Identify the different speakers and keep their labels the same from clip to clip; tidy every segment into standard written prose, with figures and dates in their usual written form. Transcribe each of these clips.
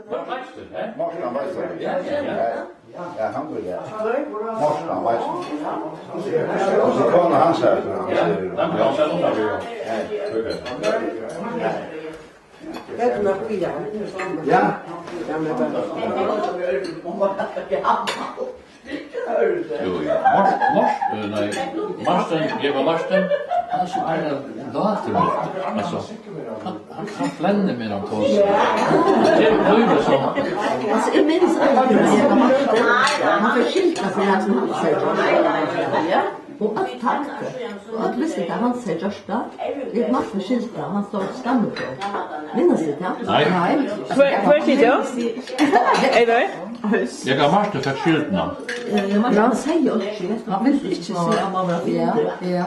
Speaker 1: Vad vet du, hè?
Speaker 2: Morstan Weiser. Ja, han vill det. Morstan Weiser. Och så kommer han så här.
Speaker 1: Dan kan jag nog vi.
Speaker 3: Vet du något vidare?
Speaker 2: Ja.
Speaker 1: Marsten, han så låter alltså han flänner med dem på sig. Det blir så.
Speaker 3: Alltså jag minns att han förskiltar sig här som han säger. Ja. Och att tackte. Och att visste att han säger första. Det är massor skiltar. Han står och stannar på. Minns du det?
Speaker 1: Nej.
Speaker 4: För sitter jag? Är det?
Speaker 1: Jag har Marsten för skiltarna.
Speaker 3: Han säger också. Han vill inte se mammografi. Ja.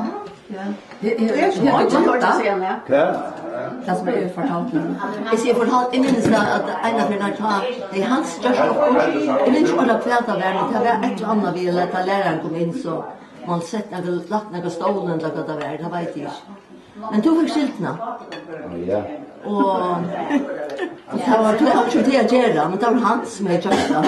Speaker 3: Det är så mycket att se henne. Det som är fortalt. Jag ser fortalt, jag minns att en av mina tar, det är hans största kurs. Jag minns inte att prata världen, det var ett eller annat vi lät läraren komma in så man sett lagt några stolen eller vad det var, det vet jag inte. Men du fick skiltna.
Speaker 2: Ja.
Speaker 3: Och det var också det att göra, men det var han som är körsta.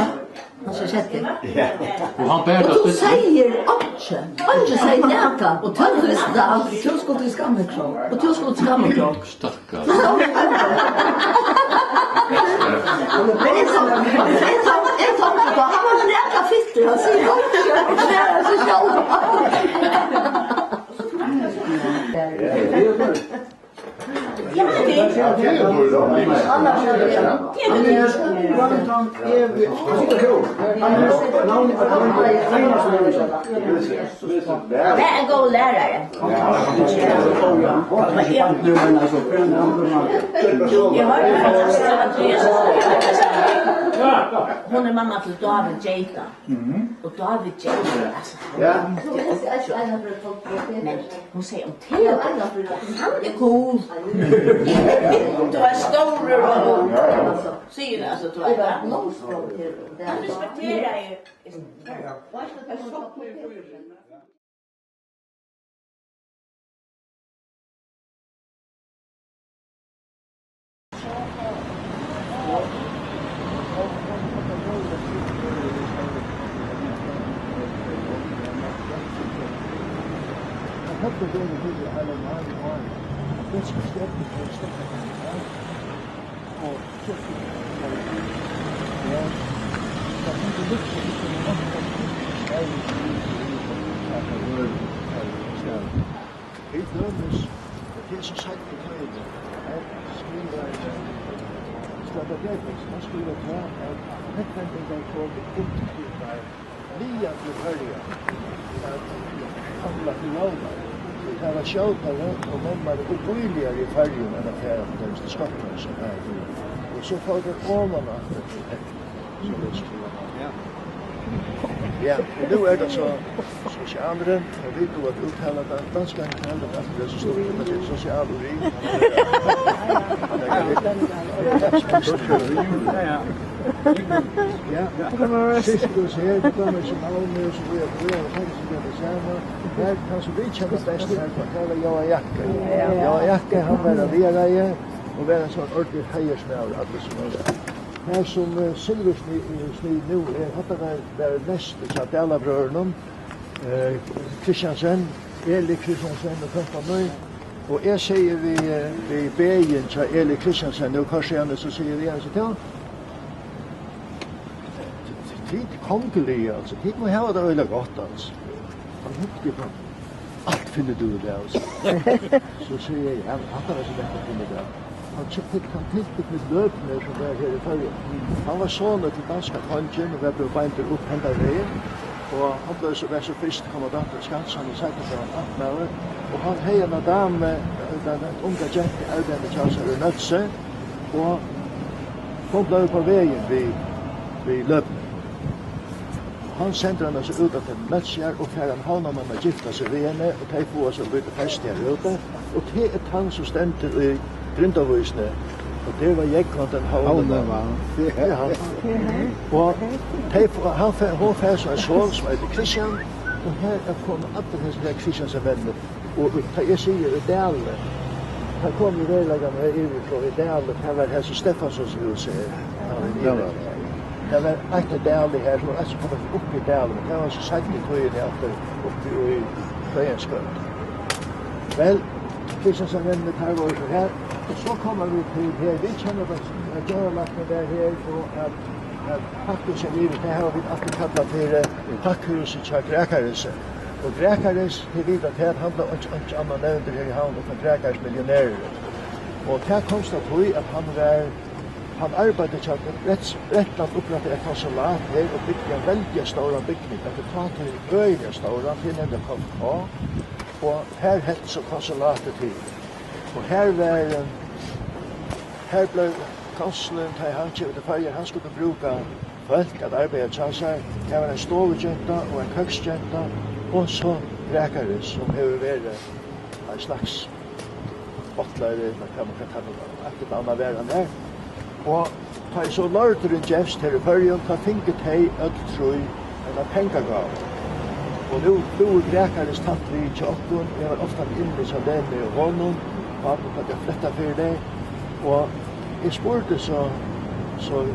Speaker 3: Han så sett det.
Speaker 1: Och han bär
Speaker 3: Och du säger också. Inte säger näka. Och du visste att du skulle till skammekrog. Och du skulle till skammekrog.
Speaker 1: Stackar.
Speaker 3: Men jag tänkte på, han var en jäkla fitter. Han säger också. Det är så själv.
Speaker 5: Ja, det är annars är det. Det är en god lärare. Hon är mamma till David Jata. Och David Jata, alltså. Men hon säger om Theo. Han är cool. Du är stor och säger det alltså, du är där. Han respekterar ju.
Speaker 6: Det var självare och mamma det uppbyggligare i färgen än affären på den skatten som här. Och så får det oman att det ja, och nu är det så socialaren, och vi då att uttala det danska uttalet att det är så stort att det är socialuri. Ja, sist du ser, det kommer som allmänna så vi har faktiskt det samma. Här kanske vi känner bäst här på hela jag jacka. Jag jacka han var det och var en sån ordentlig hejersmäll att det som här som Silversny nu är att det är nästa att alla bröderna Kristiansen, Eli Kristiansen och kompani och jag säger vi bejen till Eli Kristiansen nu kanske han så säger vi så till tid konkurrens alltså tid må ha det öle gott alltså han hukte på allt finner du det alltså så säger jag att det är så lätt att finna det han köpte kontaktet med löpner som var här i förrgen. Han var son till danska kongen och blev beint upp hända vägen. Och han blev så först kommandant av Skansen och sagt att han var och han hade en dam den unga jente Albert Charles Nutse och kom blev på vägen vid löpner. Han sände henne så ut att en Nutse och här han havna man att gifta sig vid henne och ta på oss och byta fest här ute. Och det är han som ständer i Grindavusne och det var jag kontan havna. Ja. Och han hon fär så en son som heter Christian och här kommer alla dessa Christians vänner och jag säger det där Här kom ju vägläggarna ifrån i Dalen, här var Hesse Stefanssons hus här. Det var ett Dal här som alltså kom upp i Dalen, men det var så sagt i tøyen efter uppe i Fröjenskön. Väl, precis som en med här var så här, och så kommer vi till här, vi känner att görlakten där här och att packhuset livet, det här har vi alltid kallat för packhuset till Gräkarhuset. Och Gräkares, det vet att det handlar inte om nämnder här i havn utan Gräkares miljonärer. Och det konstaterar att han arbetade till rättland upprättade ett konsulat här och byggde en väldigt stora byggning. Det tar till öliga stora till en KFK. Och här hette så konsulatet till. Och här blev konsuln till han till färger. Han skulle bruka folk att arbeta till sig. Det var en stovgenta och en köksgenta. Och så Gräkares som har varit en slags bottlare, man kan kalla det annat världen där. Och ta i så lörturen Jeffs här i början, ta finket hej öll troj en pengagav. Och nu Gräkares tatt vi i tjockon, jag var ofta inne som den med honom, och att jag flytta för det. Och jag spurte så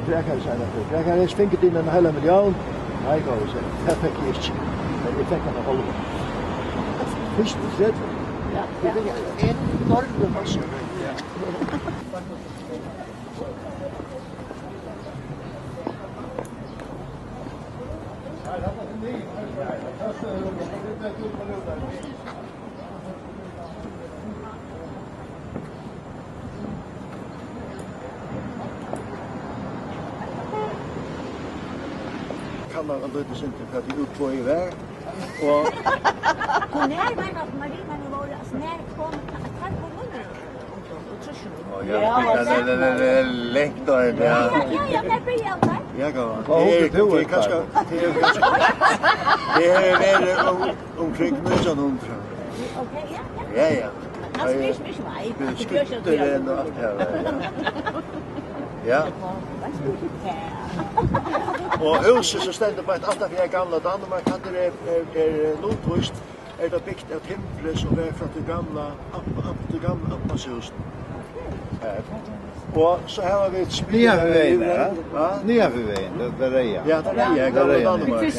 Speaker 6: Gräkares Gräkares finket in en hela miljon. Nej, gav jag det fick jag inte. Men jag fick han hålla. Först och främst. Ja, det är en enorm massa. Kan man aldrig inte för att det utgår i värld. Och
Speaker 5: När var det Marina nu var alltså när kom att på munnen?
Speaker 2: ja, det är längt då det.
Speaker 5: Ja, när blir jag där?
Speaker 2: Jag går. Det är kanske det är omkring 1900.
Speaker 5: Okej,
Speaker 2: Ja.
Speaker 5: Alltså mycket mig.
Speaker 2: Det är ändå allt här. Ja. Och huset så ständer på ett annat för gamla Danmark, det är nordvist, det byggt av timmer som är från det gamla Appashusen. Och så här har vi ett spel.
Speaker 6: Nya för vägen, det reja.
Speaker 2: Ja, det reja, gamla Danmark.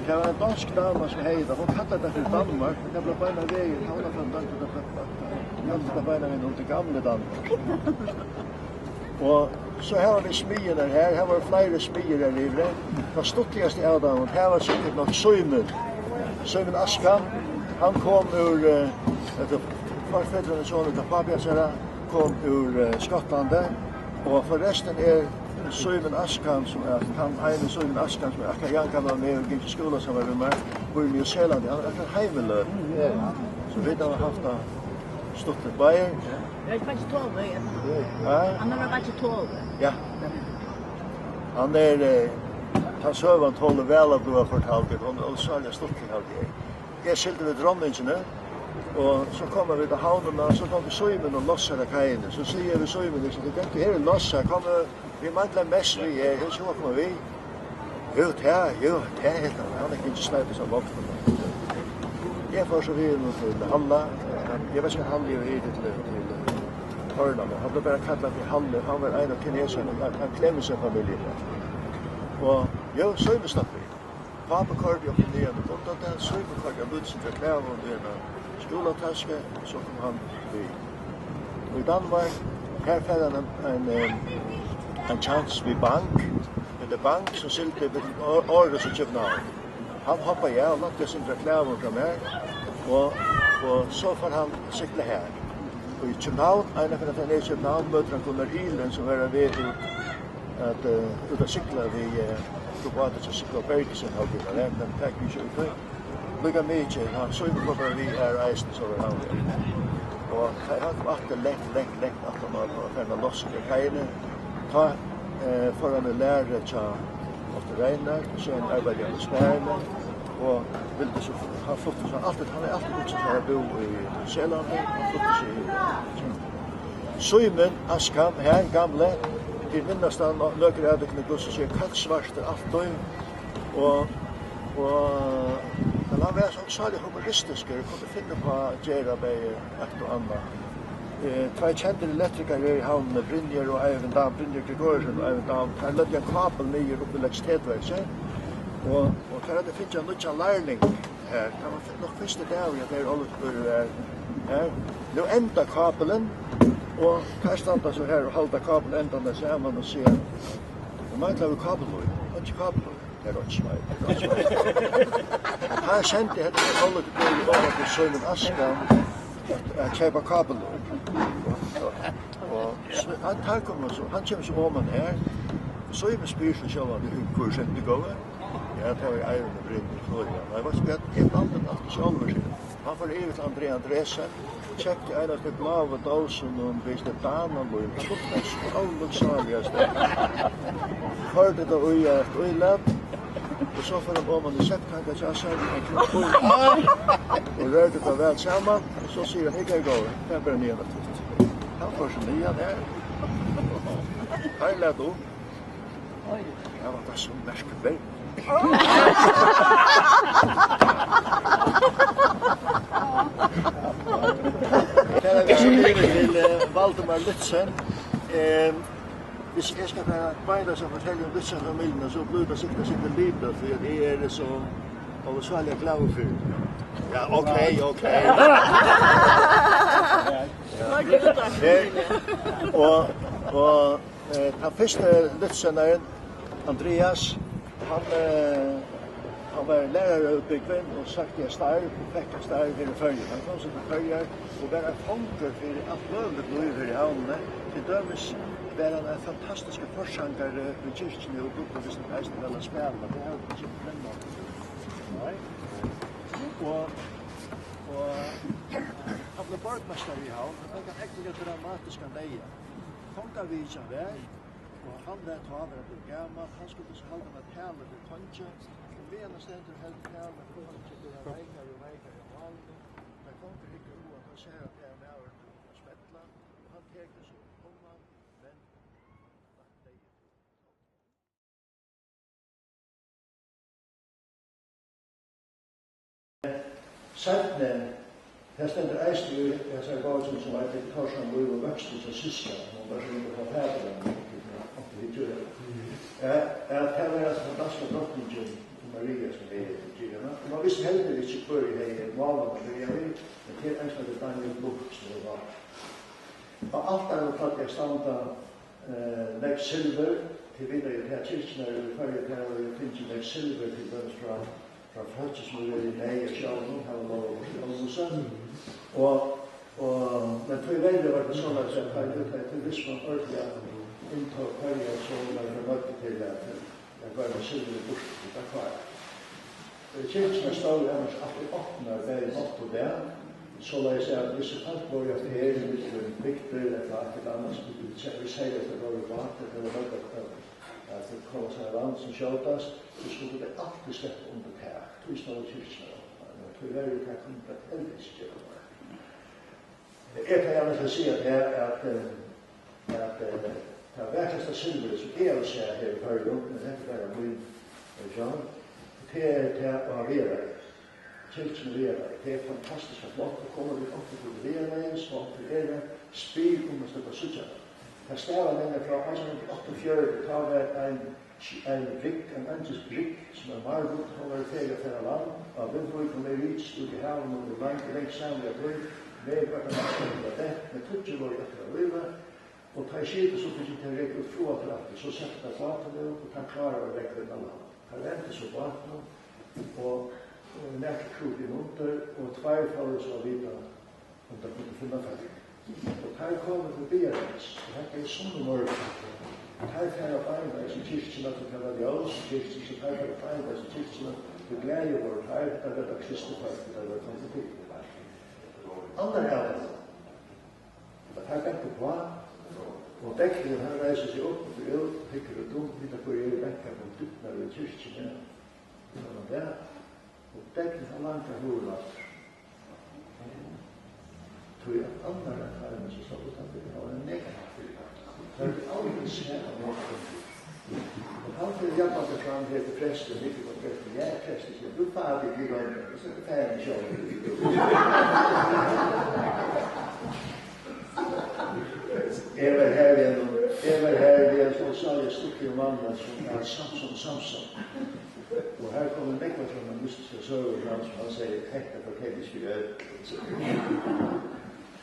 Speaker 1: Det
Speaker 2: var en dansk dama som hejde, hon kallade det för Danmark, det blev bara vägen, hon var från Danmark, det var bara vägen till gamla Danmark. Och så här har vi smyerna här var flera smyer här i det. Det stuttigaste i Adam, här var säkert något Søymen Askan, han kom ur, farfäderna sonen av Fabiasera, kom ur Skottland och förresten Søymen Askan som han ene Søymen Askan som akkurat Jankan var med och gick till skolan som var med, bor i New Zealand, han akkurat heimelöd. Så vi har haft det stuttet Bayer.
Speaker 5: Det är faktiskt 12 Han har varit 12.
Speaker 2: Ja. Han han sövan håller väl att du har fortalt det och så har jag stått till allt. Jag skilte vid dronningen och så kommer vi till havnen och så kommer Søymen och lossar kajen. Så säger vi Søymen så det kan inte lossa kommer vi manglar mest vi hur så kommer vi. Jo, det är han är inte snäpp så vakt. Jag får så vi nu till Halla. Jag vet inte han lever i det till Hörnan. Han blev bara kallad för Halle. Han var en av kineserna. Han klämmer sig familjen. Och jag söjmestapp vi. Pappa körde upp i nian. Och då den söjmekörde jag lutsen för kläver och det en skolataske. Så kom han vid. Och i Danmark, här fällde han en chans vid bank. Men det bank som silte vid Århus och København. Han hoppade jag och lade sin för kläver från mig. Och så får han cykla här. Och i København, en för att han är i København, möter han Gunnar Ilen som är vid ut att cykla vid Probatet som cykla Bergesen har blivit där, men tack vi kör ut. Lugga mycket, han såg på vad vi är reisen så var han. Och han kom alltid längt att han var färna loss i kajene. Ta föran en lärare tja ofta regnar, så en arbetare med spärne. Och ville så han flyttade så alltid han är alltid också så bo i Zeeland och flyttade sig. Søymen Askan här gamla till minnastan löker ödekne gosse så kallt svart allt då och den han var så særlig humoristisk, og kunne finne på å gjøre med et og annet. Två kända elektriker i havnen, Brynjer och även Dan, Brynjer Gregorsen och även Dan, han lade en kabel ner uppe i elektricitetverket. Och här hade finns en ny lärling här. Kan man nog första dag att det är alldeles här. Nu ända kabeln och här stannar så här och hålla kabeln ända där så man och se. Och man klarar kabeln. Inte kabeln. Det är inte smart. Här kände jag att alla det var på sönen Askan. Att köpa kabeln. Och han kommer så om man här. Så är det spyrsen själva hur kursen det går. Ja, det var ju Iron och Brynn i Florida. Jag var spelat ett annan alltid själva sig. Han får evigt André Andresen. Köpte en av de blåa dosen och visste danan och en tjocknäs och alldeles hörde det och jag efter öjlad. Och så får de om man i sättkanka tjassar och rörde det väl samman. Och så säger han, jag går. Det är bara nya naturligt. Han får sig nya där. Han lät upp. Jag var där som märkebär. Det är vi till Valdemar Lutzen. Hvis jeg skal beide som fortelle om Lutzen-familien, så blir det sikkert lite, for det er så oversvarlig glad for. Ja, okej. Og den første Lutzen-eren, Andreas, han var lærerutbyggven og sagt jeg starv, fikk jeg starv her i Førje. Han kom seg til Førje og var en funker for alt mulig liv her i havnene. Til dømes var han en fantastisk forsangere i kyrkene og bodde hvis han reiste vel å spille. Det er ikke fremme. Og han ble borgmester i havn. Han kan egentlig dramatisk an leie. Kongavidsen var, og han var taler til gammel. Han skulle så holde med tale til Tonje. Vena stendur helt kærle, for han ikke blir veikere og valde. Men konger ikke at han ser at det er med over til å spettla. Han teker så hånda, men lagt deg i. Sentne, her stendur eisen i jeg ser Gårdsen som var til Torsan Løy og Vøksten som syska. Hun var så rundt på fæderen. At her var altså for danske drottningen Maria som er i Kyrkjena. Man visste heller ikke før i målen for jeg vet, men til en som det Daniel Buch som det var. Og alt er jo tatt jeg standa legg silver til videre i her kyrkjena i Førje her og jeg finner legg silver til dømes fra folk som er i nei og sjålen, her og lov og sjålen. Men tog veldig var det sånn at jeg tar ut til Visman ordentlig inntog Førje så var det møte til at jeg går med silver i bort til det kvar. Kyrkjene stod annars alltid åpner hver natt og der. Så la jeg si at hvis alt var jo efter her, hvis det var bygder eller et annet, så vi sier at det var vant, det var nødt at det kom seg vann som kjøtast, så skulle det alltid slippe under tak. Det stod kyrkjene. Det var jo ikke kommet heldigvis gjøre det. Jeg kan gjerne si at her at det verkligste silveret som jeg vil se her i Førje, men dette var min John, det er å ha vera. Kyrkjen vera. Det er fantastisk at flott. Det kommer vi ofte til vera, smått til vera, spyr om å støtte suttjene. Det stavar mener fra 1848, da var en rigg, en antisk rigg, som Margot, hun var i ferie fra land, og Vindvøy kom i Rits, ut i haven, og det lengt sammen i april, med hvert annet det, med 20 år etter å live, og ta i skipet så fikk jeg regge ut fra til at så sette det flatene opp, og ta klarer å regge den land. Han venter så på vattnet, og nærke krok i munter, og tverrfaller så videre, om det kunne finne ferdig. Og her kommer til Bierens, og her er sånne morgen. Her kan jeg arbeide som kyrkjene til Kavadios, kyrkjene som her kan jeg arbeide som kyrkjene til glede vårt her, der er det kristefolk, der er det konflikt. Andre er det, at her kan jeg på og dekkningen her reiser seg opp og for øl, hikker og dumt, litt av hvor jeg er bekker og dypner i kyrkjene. Og dekkningen har langt av hovedlater. Tror jeg at andre er herren som står utenfor, det var en negativ. Det er aldri skjedd av noe. Og han vill hjälpa mig fram här till prästen, vilket var prästen. Jag är prästen, du får det bli varmt, så det är en show. Jag var här vid en sån saliga stuckig man som är Samson. Och här kommer Mekva från den mystiska söger som han säger hekta för tävlingsfyr.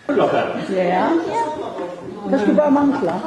Speaker 3: Ja. Det skulle bara mangla.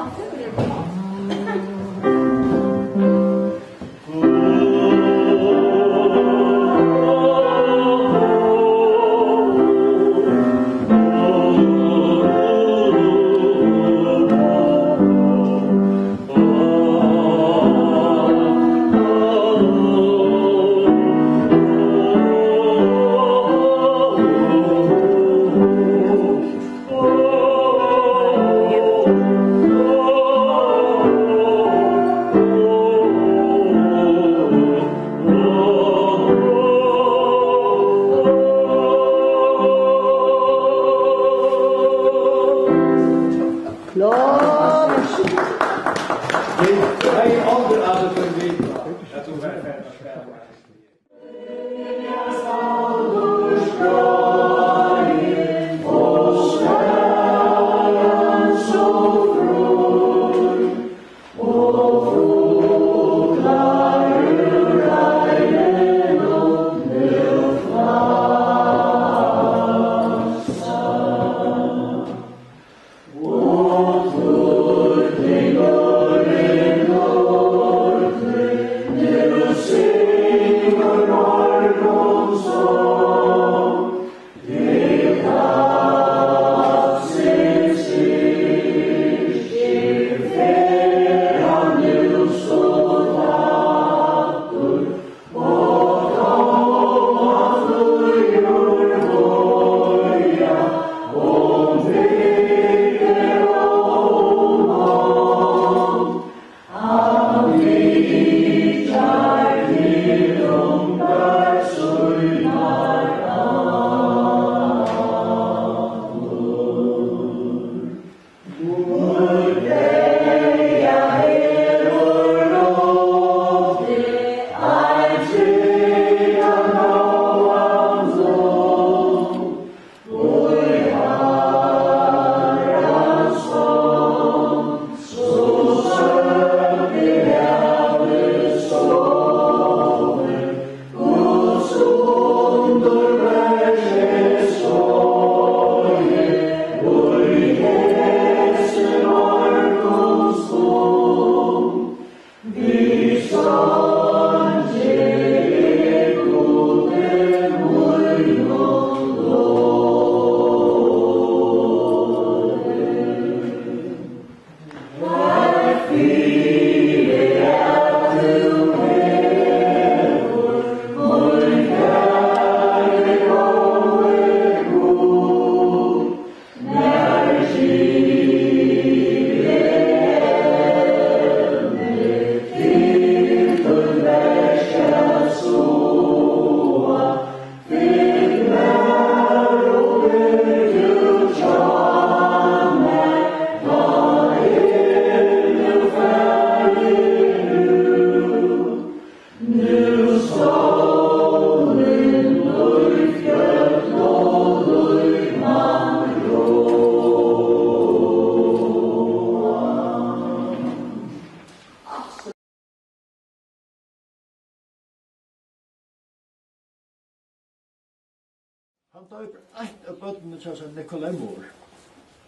Speaker 2: Han døper ett av bøttene til seg Nikolemmor.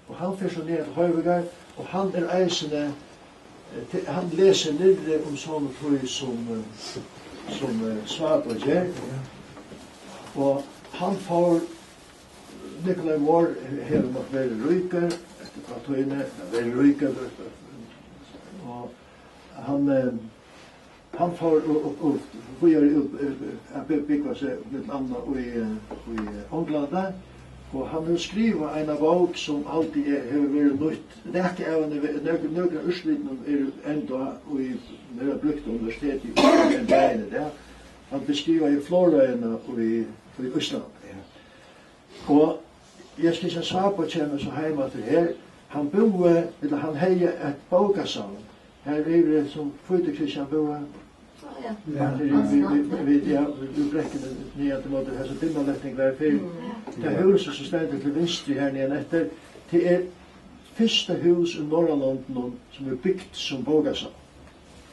Speaker 2: Og han fyrir så ned til Høyvegar, og han eisende, han leser nirre om sånne tog som Svab og Gjer. Og han får Nikolemmor her om at være ryker, etter hva togene, være ryker, og han får bygga seg litt annet i Ånglanda, og han har skrivet en bok som alltid har vært nytt. Det er ikke av nøkere utslitene enda når jeg brukte universitetet i en beine. Han beskriver i Florøyene og i Østland. Og jeg skal ikke svare på kjenne så hjemme til her. Han heier et bokasavn. Her er det som Fyte Kristian Boe, Vi brekker ned til måte her, så dimmerletning var for det huset som stender til venstre her nede etter, det første hus i Norrlanden som byggt som Bogasam.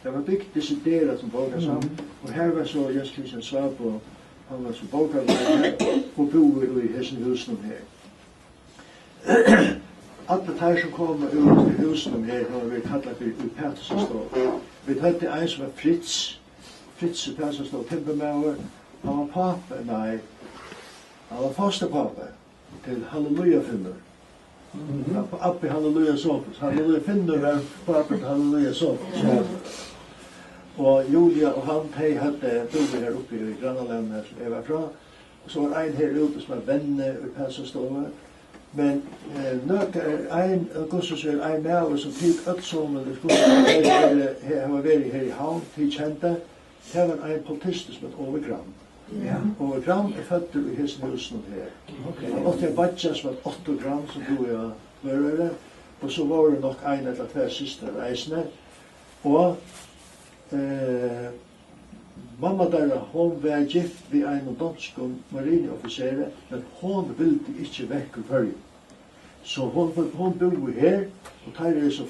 Speaker 2: Det var byggt desideret som Bogasam, og her var så Jens Christian Svab, og han var så Bogasam og bo i hessen husen her. Alle tar som kommer ut i husen her har vi kallet for Pettersstå. Vi hadde en som var Fritz Pettersstå, Timpemauer. Han var pape, nei, han var fosterpape til Halleluja-filmer. Appi Halleluja Sofus. Halleluja Finnur var pape til Halleluja Sofus. Og Julia og han, de hadde boet her oppe i Granaland her som jeg var fra. Og så var en her ute som var venner i Pettersstå. Men ein Augustus ein maur som tok ötsommen det skulle ha vært her i havn, til kjente, det var ein politist som het Overgram. Overgram født i hessen husen her. Og åtte badja som var 8 gram som du og jeg og så var det nok ein eller 2 syster reisende. Og mamma der, hon var gift ved en dansk marineofficer, men hon ville ikke vekk i Førje. Så hon bor her, og de så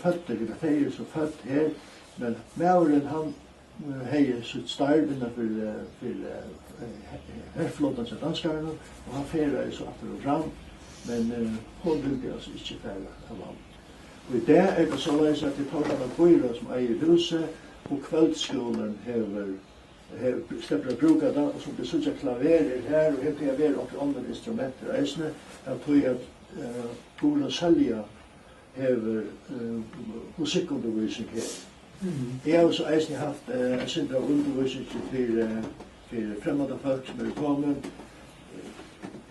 Speaker 2: født her, men mauren han hei sitt starv innenfor herflåten til danskerne, og han ferer så atter og fram, men hon ville altså ikke fære av land. Og i det det så leis at de tar han av bøyre som eier huset, og kveldsskolen slipper å bruke det, og så det sånn klaverer her, og helt jeg være også andre instrumenter reisende, jeg tror at Goran Selja hever musikkundervisning her. Jeg har også eisende haft en sindra undervisning for fremmede folk som kommet,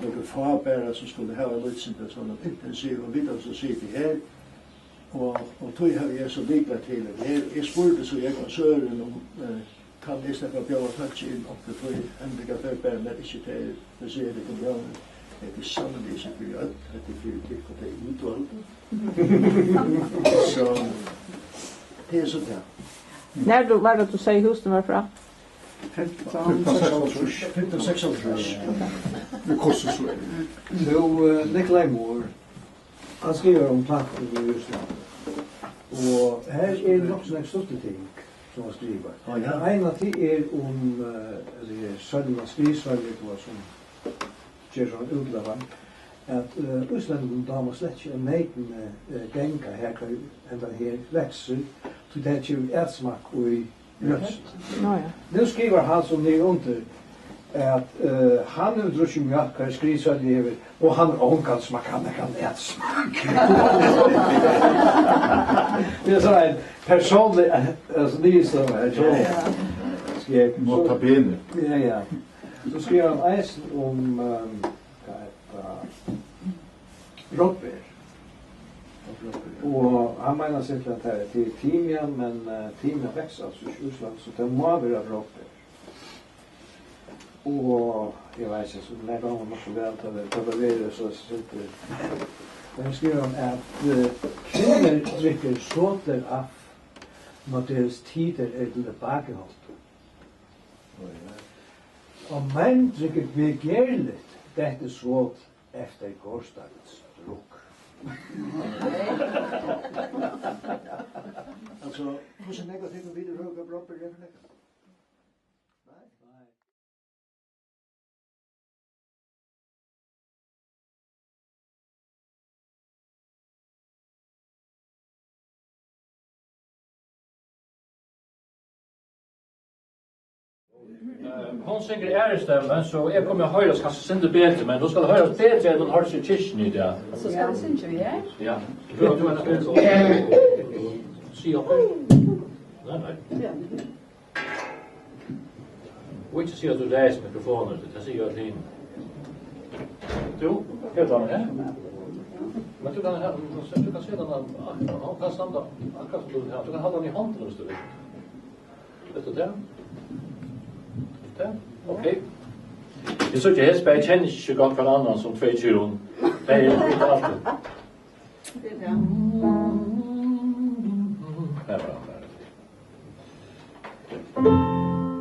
Speaker 2: noen fabærer som skulle ha litt sindra sånn intensiv, og vi så sitter her, og tog har jeg så liklet til det. Jeg spurte så jeg var søren om kan jeg snakke på å touche inn opp til tog endelig fabærer, men ikke til å si det kan bra. Det sannelig ikke for alt, det for tikk og det utvalg. Så det sånn her.
Speaker 4: Når var det du sier husen var fra?
Speaker 6: 15-16. Det koster så. Nikolai Moore, han skriver om platten i Russland. Og her nok sånne største ting som han skriver. En av de om sønnen skrivsverdet som gjør sånn utlavan, at Østlanden damer slett ikke meiten genga her, enda her vekser, så det er ikke ætsmak i rødsen. Nå skriver han som ni under, at han er drusje mjölk, her skriver det hever, og han ångan smak, han kan ætsmak. Det er sånn en personlig, altså ni som er
Speaker 1: Nota bene.
Speaker 6: Ja. Så skriver han eisen om rådbær. Og han mener simpelthen at det er til timian, men timian vekser altså i Russland, så det må være rådbær. Og jeg vet ikke, så når han var så vel til det var veldig så simpelthen. Men han skriver om at kvinner drikker såter av når deres tider til tilbakeholdt. Og menn drikker begjærligt dette svåt efter gårsdagens drukk. Altså, hvordan negativt og videre høyre bropper er for negativt? Nei.
Speaker 1: Hon synger ærestemmen, så jeg kommer å høres kanskje sinde bedre, men du skal høres bedre enn hun høres i kirken i det.
Speaker 3: Så skal vi synge vi her?
Speaker 1: Ja. Du er bedre. Si opp. Nei. Og ikke si at du reiser mikrofoner, det sier at hin. Du, helt annet her. Men du kan se den, han kan standa akkurat som du kan holde den i hånden hvis du vil. Vet du det? Ok. Jeg så ikke helst, jeg kjenner ikke godt hver annen som 22. Det er ikke alltid. Her var han der.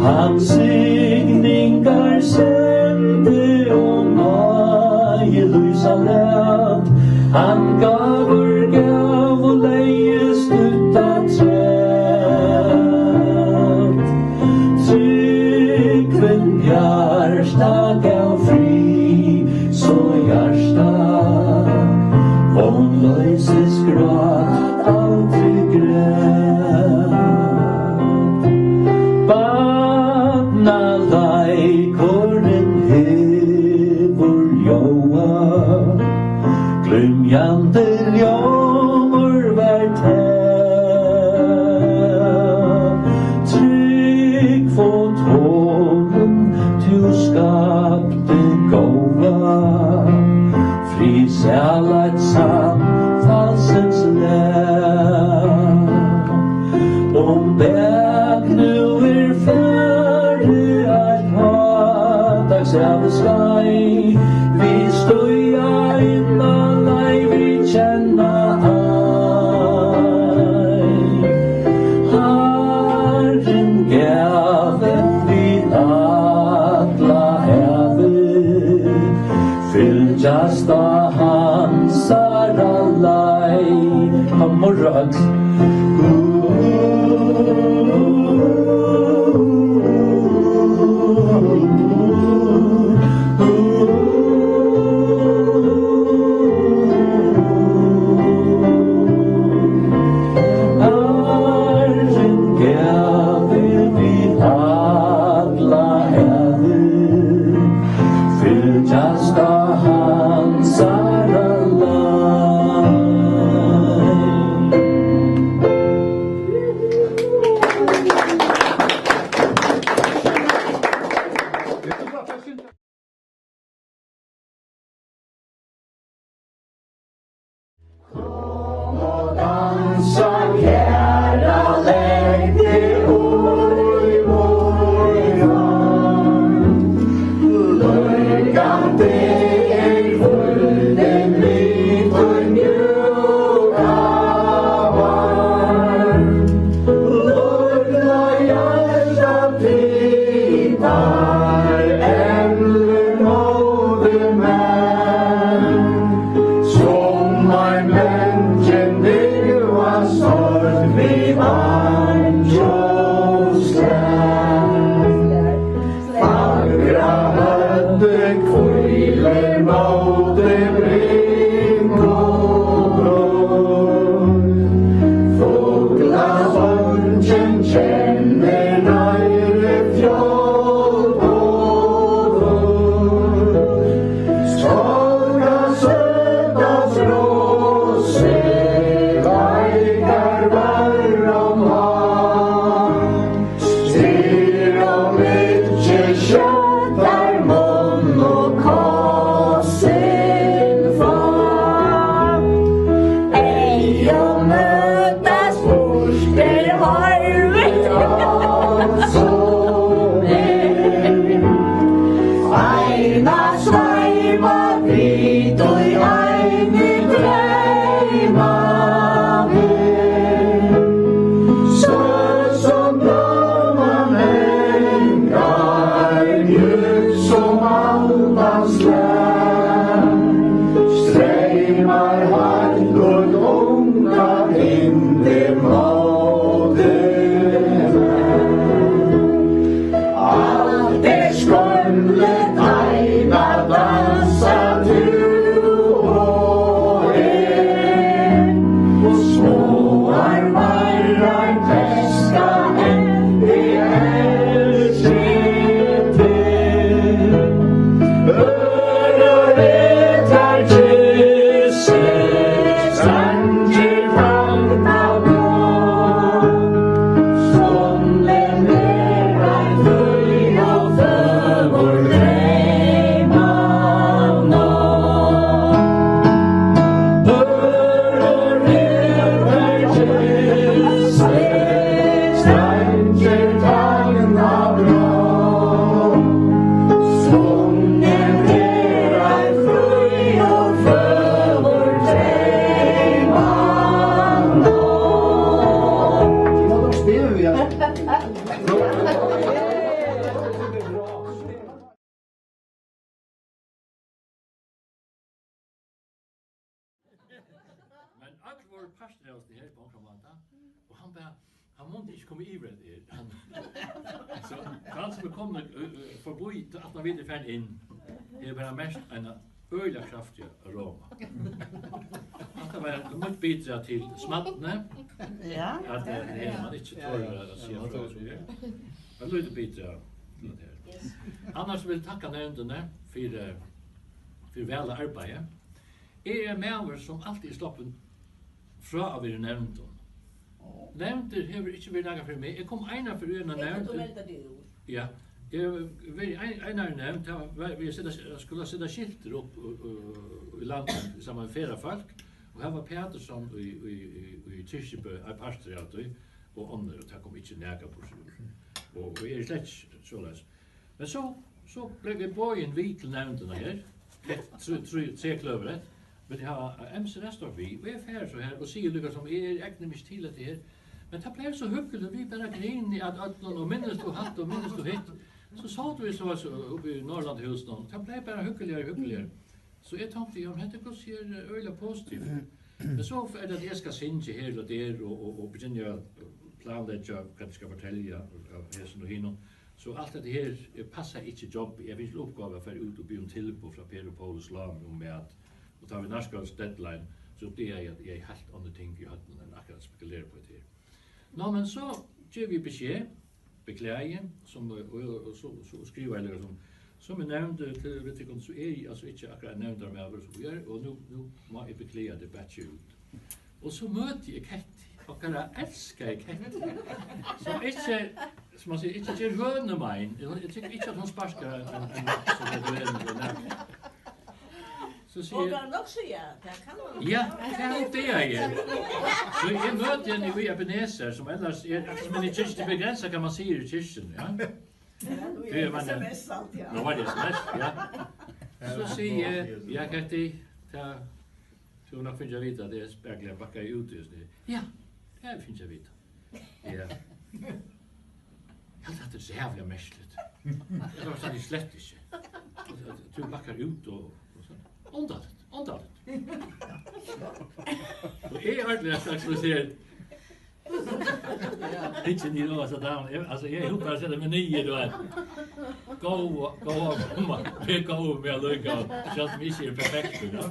Speaker 7: Han signingar sende og nøye lysa lät. Han gaver gav og leies utta træt. Trygven hjärsta gav fri, så hjärsta vonløses gråt aldri græt. Badna leikoren hevur jóa, glymjande ljómur var tæt. Trygg for tågen tu skapte gåva, fri sælat samfallsens lær. Bæk nu færre at hådags av skai, vi støya inna lei, vi kjenna ei. Herren gaven vid atla heve, fylgjast av hansara lei. Hamorraks
Speaker 1: Han måtte ikke komme i det her. Så han som kommer forbi, at han videre ferdig inn, bare mest en øyla kraftig aroma. Det var mycket bidra till smattene, att man inte tål att se fra så här. Men lite bidra till det här. Annars vill jag tacka nämnderna för väl arbete. Med som alltid stoppen fra av er nämnden. Nämnder har inte varit några för mig. Jag kom ena för en nämnd. Ja. En av nämnd, vi skulle sätta skilter upp i landet samman med flera folk. Och här var Petersson i Tyskjebø, en pastor alltid, och andra, och det kom inte näga på sig. Och vi slett således. Men så blev vi bøyen vi til nämnderna här, tre klövret. Men jag har MC-restaurang vi, och jag färd så här och säger lyckas som ägnar mig till det här. Men det blev så hyggligt, vi bara grin i att ödlan och minnes du hatt och minnes du hitt. Så satt vi så uppe i Norrlandhusen, och det blev bara hyggligare. Så jag tänkte, ja, men det går ser öjla positivt. Men så är det att jag ska synge här och där och begynna planlägga vad jag ska fortälja av hästen och hinnom. Så allt det här passar inte jobb. Jag vill uppgåva för ut och be om tillbå från Per och Paulus lam om att och tar vi nästgårds deadline så det är jag är helt andra ting i hatten än akkurat spekulera på det här. Nå, men så ger vi besked, beklager, som och så skriver jag som nämnde till vet så är alltså inte akkurat nämnda med vad så gör och nu må jag beklaga det bättre ut. Och så möter jag Katt och kan älska Katt. Som inte som man säger inte ger hörna mig. Jag tycker inte att hon sparkar en så det är så säger
Speaker 5: och kan också det kan man.
Speaker 1: Ja, det är jag. Så jag möter henne i Ebenezer som ellers som en i kyrkjen begränsad kan man säga i kyrkjen, ja. Det är man ja. Nå var det smäst, ja. Så säger jag kan det så nog finns jag vita det är spärkliga backar ut just det. Ja, det finns jag vita. Ja. Jag hade det så jävla mästligt. Det var så det slett inte. Du backar ut och så. Ondalet. Och är ordentligt att så säger inte ni då så där alltså jag hoppas att sätta mig nio då. Gå mamma. Det går med lugga. Så att vi ser perfekt ut, ja.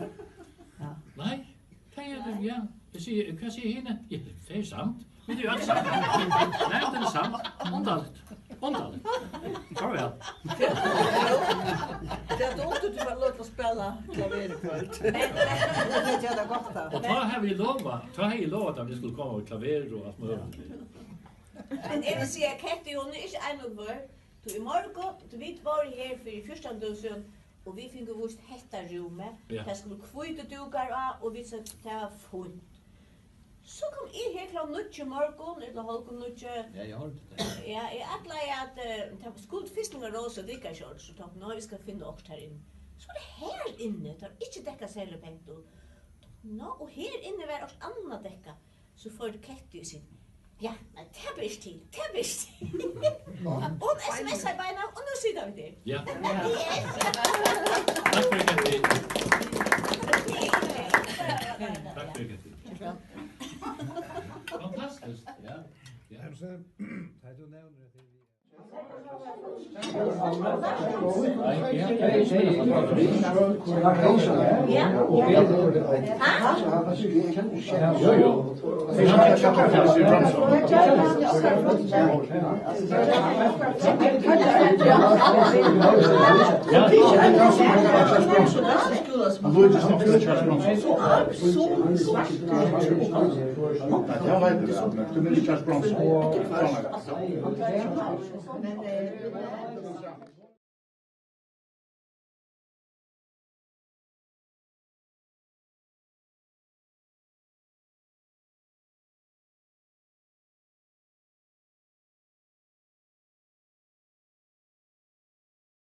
Speaker 1: Ja. Nej. Kan jag ja. Jag ser kan se henne. Ja, det är sant. Men det är alltså. Nej, det är sant. Ondalet. Farväl.
Speaker 8: Det är då du får låta spela klaver ikväll. Det är det gott.
Speaker 1: Och har vi lovat att vi skulle komma med klaver och allt möjligt.
Speaker 5: Men jag vill säga Katte hon är inte en över. Du i morgon, du vet var här för i första dösen och vi fick just hetta rummet. Det skulle kvita dukar och vi sa det var fullt. Så kom jag här klockan 9 morgon eller halv 9.
Speaker 1: Ja, jag har det.
Speaker 5: Ja, jag attlar att det skulle fiska med rosa vika shorts så tänkte nu vi ska finna också här inne. Så det här inne, det har inte täcka sälja pengar. Nå, och här inne var också andra täcka. Så får det Katte sin. Ja, men tabbist till. Och smsar bara och nu sitter vi där.
Speaker 1: Ja. Tack för det. Tack för det. Fantastiskt. Ja. Ja.
Speaker 9: Altså, du nævner det.
Speaker 6: Men